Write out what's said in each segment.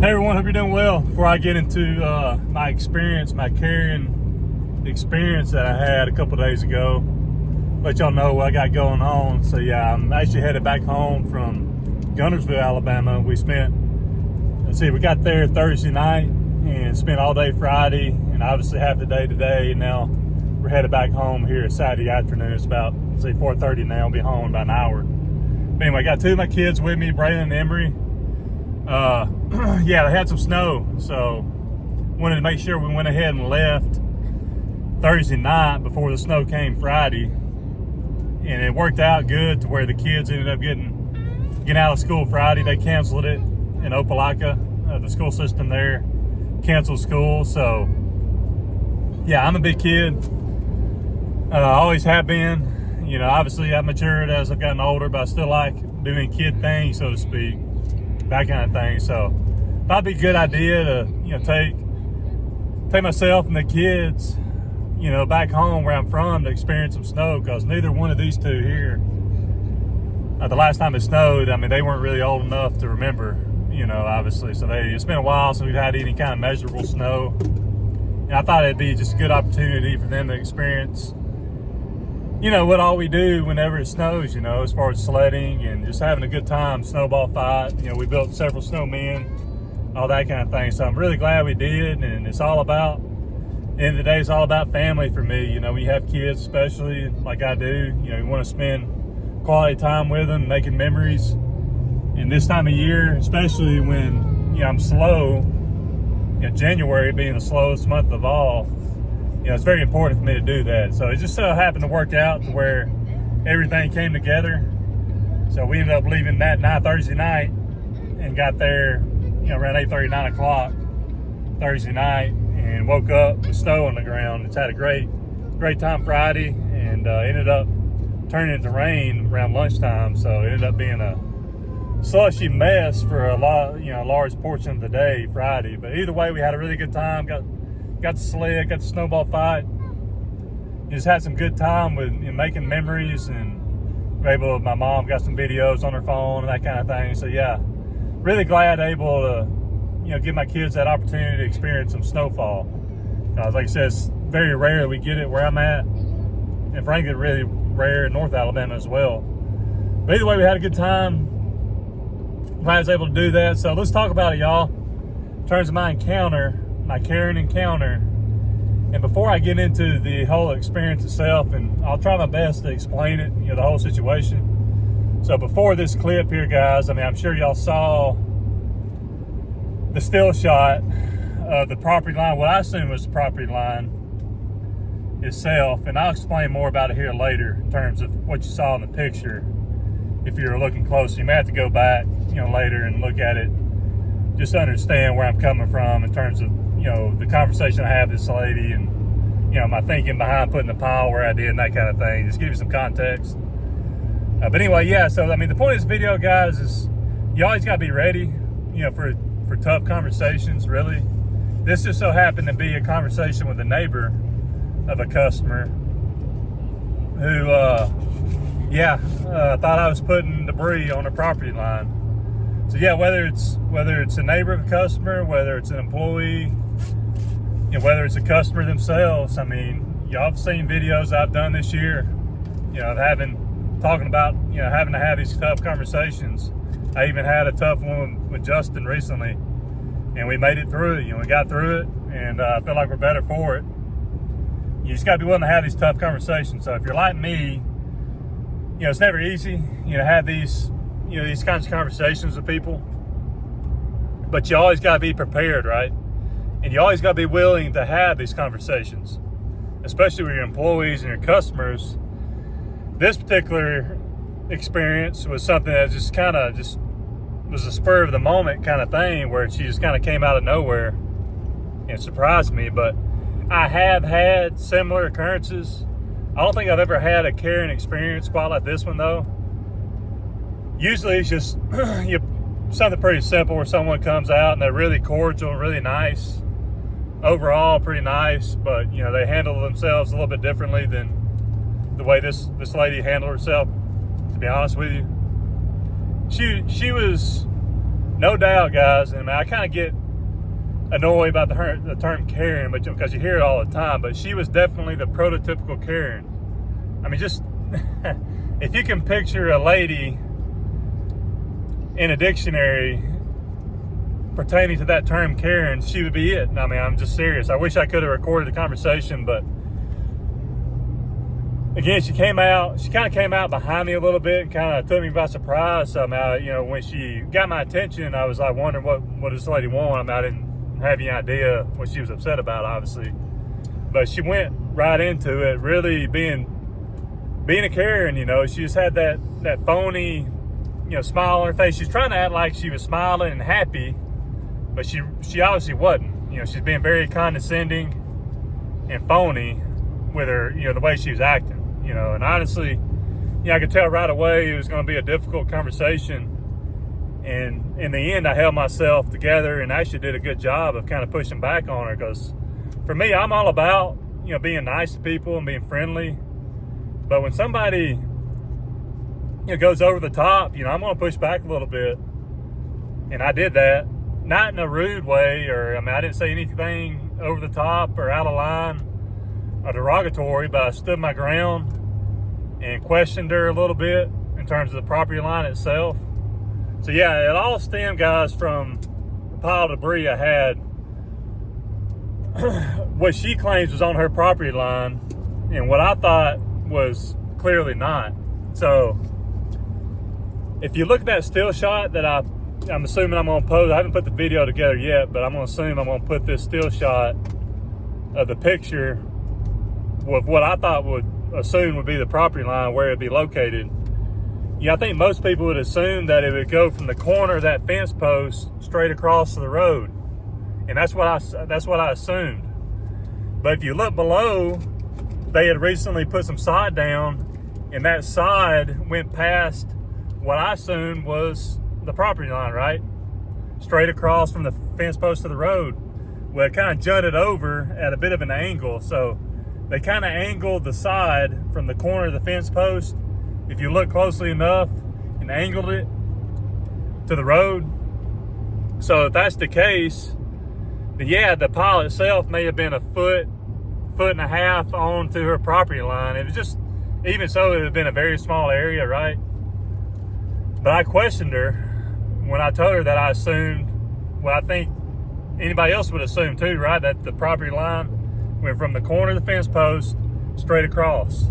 Hey everyone, hope you're doing well. Before I get into my carrying experience that I had a couple days ago, let y'all know what I got going on. So yeah, I'm actually headed back home from Guntersville, Alabama. We got there Thursday night and spent all day Friday and obviously half the day today. Now we're headed back home here Saturday afternoon. It's about 4:30 now. I'll be home in about an hour. But anyway, I got two of my kids with me, Braylon and Emery. Yeah, they had some snow, so wanted to make sure we went ahead and left Thursday night before the snow came Friday, and it worked out good to where the kids ended up getting out of school Friday. They canceled it in Opelika. The school system there canceled school, so yeah, I'm a big kid. Always have been. You know, obviously I've matured as I've gotten older, but I still like doing kid things, so to speak. That kind of thing. So probably a good idea to, take myself and the kids, back home where I'm from to experience some snow, because neither one of these two here, the last time it snowed, I mean, they weren't really old enough to remember, obviously. So it's been a while since we've had any kind of measurable snow. And I thought it'd be just a good opportunity for them to experience, what all we do whenever it snows, as far as sledding and just having a good time, snowball fight. We built several snowmen, all that kind of thing. So I'm really glad we did. And it's all about, at the end of the day, it's all about family for me. When you have kids, especially like I do, you want to spend quality time with them, making memories. And this time of year, especially when, I'm slow, January being the slowest month of all, it's very important for me to do that. So it just so happened to work out to where everything came together. So we ended up leaving that night, Thursday night, and got there, around 8:30, 9 o'clock Thursday night, and woke up with snow on the ground. It's had a great time Friday, and ended up turning into rain around lunchtime. So it ended up being a slushy mess for a large portion of the day Friday. But either way, we had a really good time. Got the sled, got the snowball fight. Just had some good time with making memories, and my mom got some videos on her phone and that kind of thing. So yeah, really glad able to, give my kids that opportunity to experience some snowfall. Like I said, it's very rare that we get it where I'm at, and frankly, really rare in North Alabama as well. But either way, we had a good time. Glad I was able to do that. So let's talk about it, y'all. In terms of my carrying encounter. And before I get into the whole experience itself, and I'll try my best to explain it, the whole situation. So before this clip here, guys, I'm sure y'all saw the still shot of the property line, what I assume was the property line itself. And I'll explain more about it here later in terms of what you saw in the picture. If you're looking close, you may have to go back, later and look at it, just to understand where I'm coming from in terms of, the conversation I have with this lady, and, my thinking behind putting the pile where I did and that kind of thing. Just give you some context. But anyway, yeah, so, the point of this video, guys, is you always got to be ready, for tough conversations, really. This just so happened to be a conversation with a neighbor of a customer who, thought I was putting debris on the property line. So yeah, whether it's a neighbor of a customer, whether it's an employee, whether it's a customer themselves, y'all have seen videos I've done this year, of talking about, having to have these tough conversations. I even had a tough one with Justin recently, and we made it through it. We got through it, and I feel like we're better for it. You just got to be willing to have these tough conversations. So if you're like me, it's never easy, to have these kinds of conversations with people, but you always got to be prepared, right? And you always got to be willing to have these conversations, especially with your employees and your customers. This particular experience was something that just was a spur of the moment kind of thing, where she just kind of came out of nowhere and surprised me. But I have had similar occurrences. I don't think I've ever had a carrying experience quite like this one, though. Usually it's just something pretty simple, where someone comes out and they're really cordial and really nice. Overall, pretty nice, but they handle themselves a little bit differently than the way this lady handled herself, to be honest with you. She was no doubt, guys. And I kind of get annoyed about the term Karen, but because you hear it all the time. But she was definitely the prototypical Karen. I mean, just if you can picture a lady in a dictionary pertaining to that term Karen, she would be it. I mean, I'm just serious. I wish I could have recorded the conversation, but again, she kind of came out behind me a little bit and kind of took me by surprise somehow. You know, when she got my attention, I was like wondering what does this lady want? I mean, I didn't have any idea what she was upset about, obviously. But she went right into it, really being a Karen, you know. She just had that phony, you know, smile on her face. She's trying to act like she was smiling and happy, but she obviously wasn't. You know, she's being very condescending and phony with her, you know, the way she was acting, you know. And honestly, you know, I could tell right away it was going to be a difficult conversation. And in the end, I held myself together and actually did a good job of kind of pushing back on her, because for me, I'm all about, you know, being nice to people and being friendly. But when somebody, you know, goes over the top, you know, I'm going to push back a little bit. And I did that. Not in a rude way, or, I mean, I didn't say anything over the top or out of line or derogatory, but I stood my ground and questioned her a little bit in terms of the property line itself. So yeah, it all stemmed, guys, from the pile of debris I had. What she claims was on her property line, and what I thought was clearly not. So if you look at that still shot that I'm assuming I'm going to post, I haven't put the video together yet, but I'm going to assume I'm going to put this still shot of the picture with what I thought would be the property line, where it'd be located. Yeah, I think most people would assume that it would go from the corner of that fence post straight across to the road, and that's what I assumed. But if you look below, they had recently put some sod down, and that sod went past what I assumed was the property line, right? Straight across from the fence post to the road. Well, it kind of jutted over at a bit of an angle, so they kind of angled the side from the corner of the fence post, if you look closely enough, and angled it to the road. So if that's the case, then yeah, the pile itself may have been a foot and a half onto her property line. It was just, even so, it would have been a very small area, right? But I questioned her when I told her that I assumed what I think anybody else would assume too, right? That the property line went from the corner of the fence post straight across.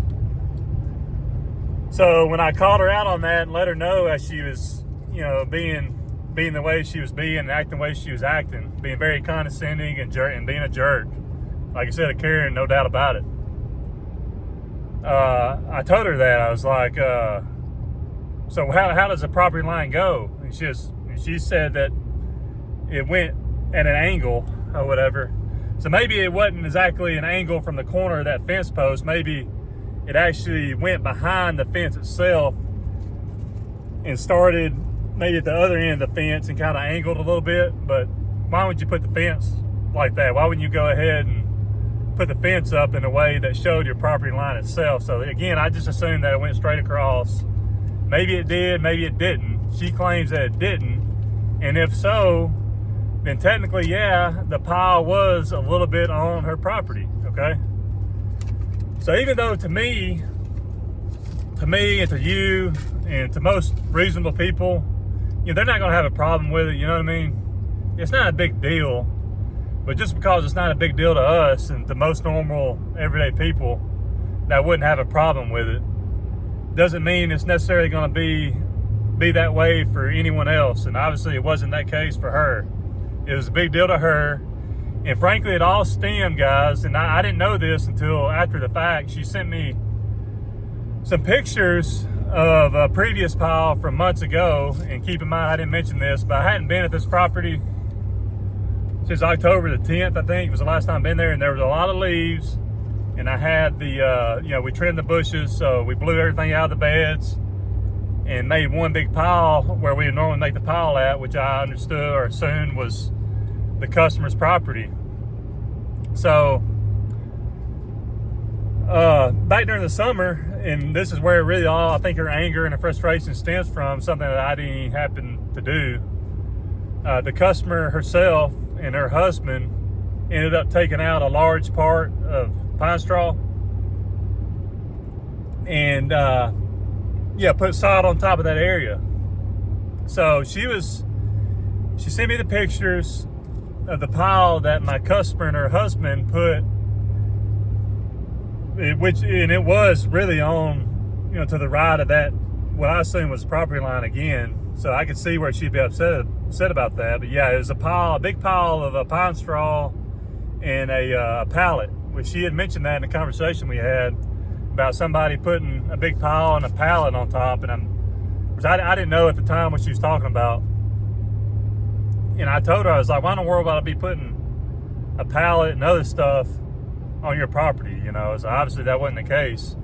So when I called her out on that and let her know as she was, you know, being the way she was being and acting the way she was acting, being very condescending and being a jerk, like I said, a Karen, no doubt about it. I told her that. I was like, so how does the property line go? And she said that it went at an angle or whatever. So maybe it wasn't exactly an angle from the corner of that fence post. Maybe it actually went behind the fence itself and started maybe at the other end of the fence and kind of angled a little bit. But why would you put the fence like that? Why wouldn't you go ahead and put the fence up in a way that showed your property line itself? So again, I just assumed that it went straight across. Maybe it did, maybe it didn't. She claims that it didn't. And if so, then technically, yeah, the pile was a little bit on her property, okay? So even though to me and to you and to most reasonable people, you know, they're not gonna have a problem with it, you know what I mean? It's not a big deal, but just because it's not a big deal to us and to most normal, everyday people that wouldn't have a problem with it, doesn't mean it's necessarily gonna be that way for anyone else. And obviously it wasn't that case for her. It was a big deal to her. And frankly, it all stemmed, guys, and I didn't know this until after the fact. She sent me some pictures of a previous pile from months ago. And keep in mind, I didn't mention this, but I hadn't been at this property since October the 10th, I think, was the last time I've been there. And there was a lot of leaves. And I had the, you know, we trimmed the bushes, so we blew everything out of the beds and made one big pile where we would normally make the pile at, which I understood or assumed was the customer's property. So back during the summer, and this is where really all I think her anger and her frustration stems from, something that I didn't even happen to do. The customer herself and her husband ended up taking out a large part of pine straw and put sod on top of that area. So she sent me the pictures of the pile that my customer and her husband put, it was really on, to the right of that, what I assume was the property line again. So I could see where she'd be upset about that. But yeah, it was a big pile of pine straw and a pallet, which she had mentioned that in the conversation we had about somebody putting a big pile and a pallet on top. And I didn't know at the time what she was talking about. And I told her, I was like, why in the world would I be putting a pallet and other stuff on your property? So obviously that wasn't the case.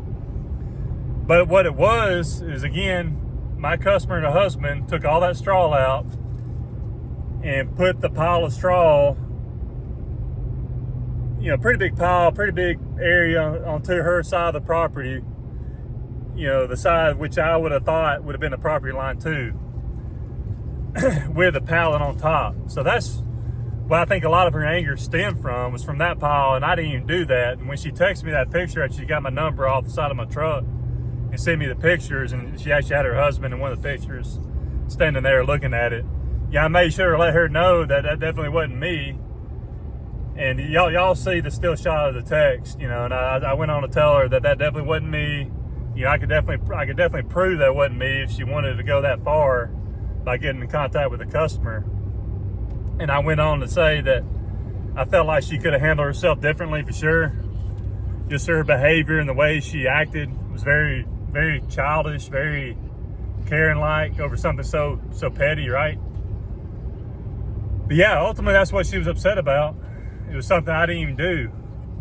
But what it was is, again, my customer and her husband took all that straw out and put the pile of straw, pretty big pile, pretty big area onto her side of the property, the side which I would have thought would have been the property line too, with the pallet on top. So that's what I think a lot of her anger stemmed from, was from that pile, and I didn't even do that. And when she texted me that picture, she got my number off the side of my truck and sent me the pictures, and she actually had her husband in one of the pictures standing there looking at it. Yeah, I made sure to let her know that definitely wasn't me. And y'all see the still shot of the text, and I went on to tell her that definitely wasn't me. I could definitely prove that wasn't me if she wanted to go that far by getting in contact with the customer. And I went on to say that I felt like she could have handled herself differently for sure. Just her behavior and the way she acted was very, very childish, very Karen-like over something so petty, right? But yeah, ultimately that's what she was upset about. It was something I didn't even do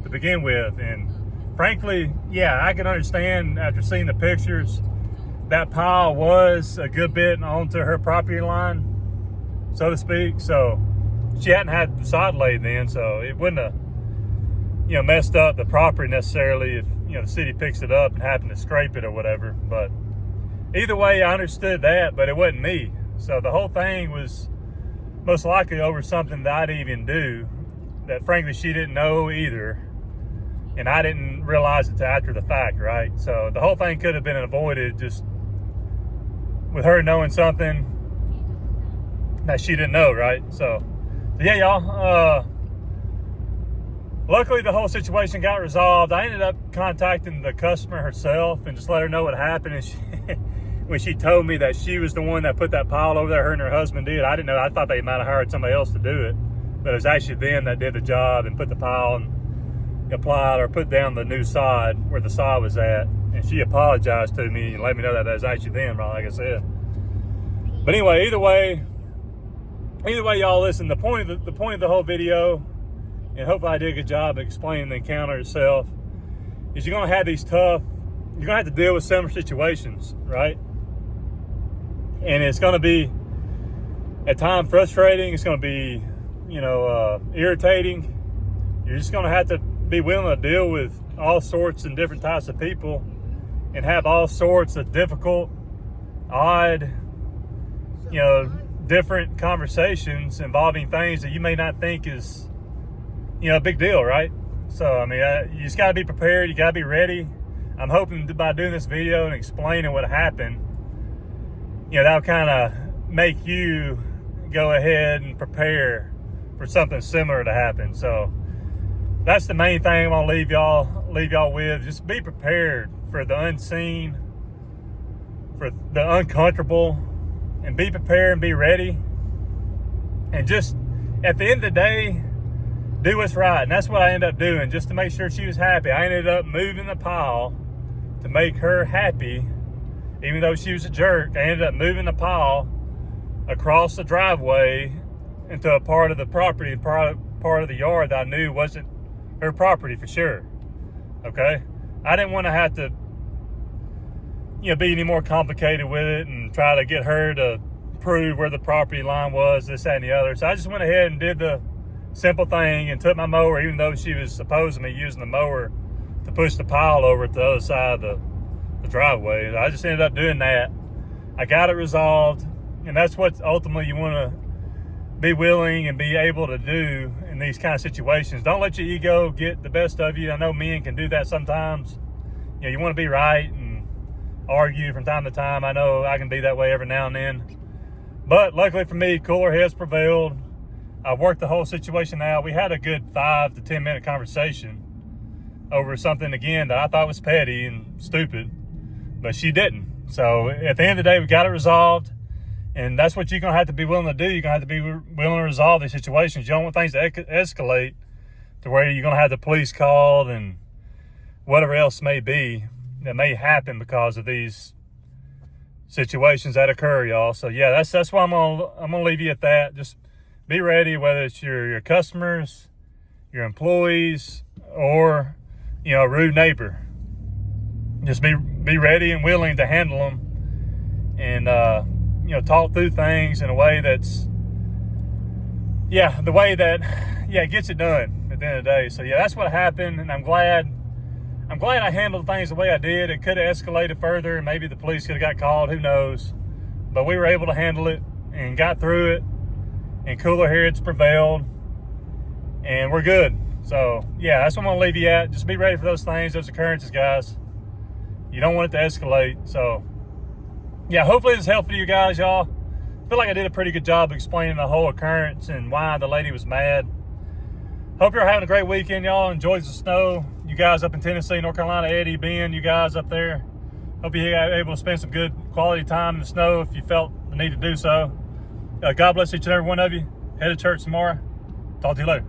to begin with. And frankly, yeah, I can understand after seeing the pictures, that pile was a good bit onto her property line, so to speak. So she hadn't had the sod laid then, so it wouldn't have, messed up the property necessarily if, the city picks it up and happened to scrape it or whatever. But either way, I understood that, but it wasn't me. So the whole thing was most likely over something that I didn't even do, that frankly she didn't know either. And I didn't realize it till after the fact, right? So the whole thing could have been avoided just with her knowing something that she didn't know, right? So yeah, y'all. Luckily, the whole situation got resolved. I ended up contacting the customer herself and just let her know what happened. And when she told me that she was the one that put that pile over there, her and her husband did, I didn't know. I thought they might have hired somebody else to do it. But it was actually them that did the job and put the pile and applied or put down the new sod where the sod was at. And she apologized to me and let me know that was actually them, like I said. But anyway, either way, y'all, listen, the point of the whole video, and hopefully I did a good job of explaining the encounter itself, is you're going to have you're going to have to deal with similar situations, right? And it's going to be, at times, frustrating. It's going to be, irritating. You're just going to have to be willing to deal with all sorts and different types of people and have all sorts of difficult, odd, different conversations involving things that you may not think is, a big deal, right? So, I mean, you just got to be prepared. You got to be ready. I'm hoping by doing this video and explaining what happened, that'll kind of make you go ahead and prepare for something similar to happen. So that's the main thing I'm gonna leave y'all with. Just be prepared for the unseen, for the uncomfortable, and be prepared and be ready. And just at the end of the day, do what's right. And that's what I ended up doing, just to make sure she was happy. I ended up moving the pile to make her happy, even though she was a jerk. I ended up moving the pile across the driveway into a part of the property, part of the yard that I knew wasn't her property for sure. Okay? I didn't want to have to, be any more complicated with it and try to get her to prove where the property line was, this, that, and the other. So I just went ahead and did the simple thing and took my mower, even though she was supposedly using the mower to push the pile over to the other side of the driveway. I just ended up doing that. I got it resolved, and that's what ultimately you want to be willing and be able to do in these kind of situations. Don't let your ego get the best of you. I know men can do that sometimes. You know, you want to be right and argue from time to time. I know I can be that way every now and then. But luckily for me, cooler heads prevailed. I worked the whole situation out. We had a good 5 to 10 minute conversation over something, again, that I thought was petty and stupid, but she didn't. So at the end of the day, we got it resolved. And that's what you're going to have to be willing to do. You're going to have to be willing to resolve these situations. You don't want things to escalate to where you're going to have the police called and whatever else may be that may happen because of these situations that occur, y'all. So yeah, that's why I'm gonna leave you at that. Just be ready, whether it's your customers, your employees, or a rude neighbor. Just be ready and willing to handle them, and talk through things in a way that's gets it done at the end of the day. So yeah, that's what happened, and I'm glad I handled things the way I did. It could have escalated further, and maybe the police could have got called, who knows. But we were able to handle it and got through it, and cooler heads prevailed, and we're good. So yeah, that's what I'm gonna leave you at. Just be ready for those things, those occurrences, guys. You don't want it to escalate. So yeah, hopefully this is helpful to you guys, y'all. I feel like I did a pretty good job explaining the whole occurrence and why the lady was mad. Hope you're having a great weekend, y'all. Enjoys the snow. You guys up in Tennessee, North Carolina, Eddie, Ben, you guys up there. Hope you're able to spend some good quality time in the snow if you felt the need to do so. God bless each and every one of you. Head to church tomorrow. Talk to you later.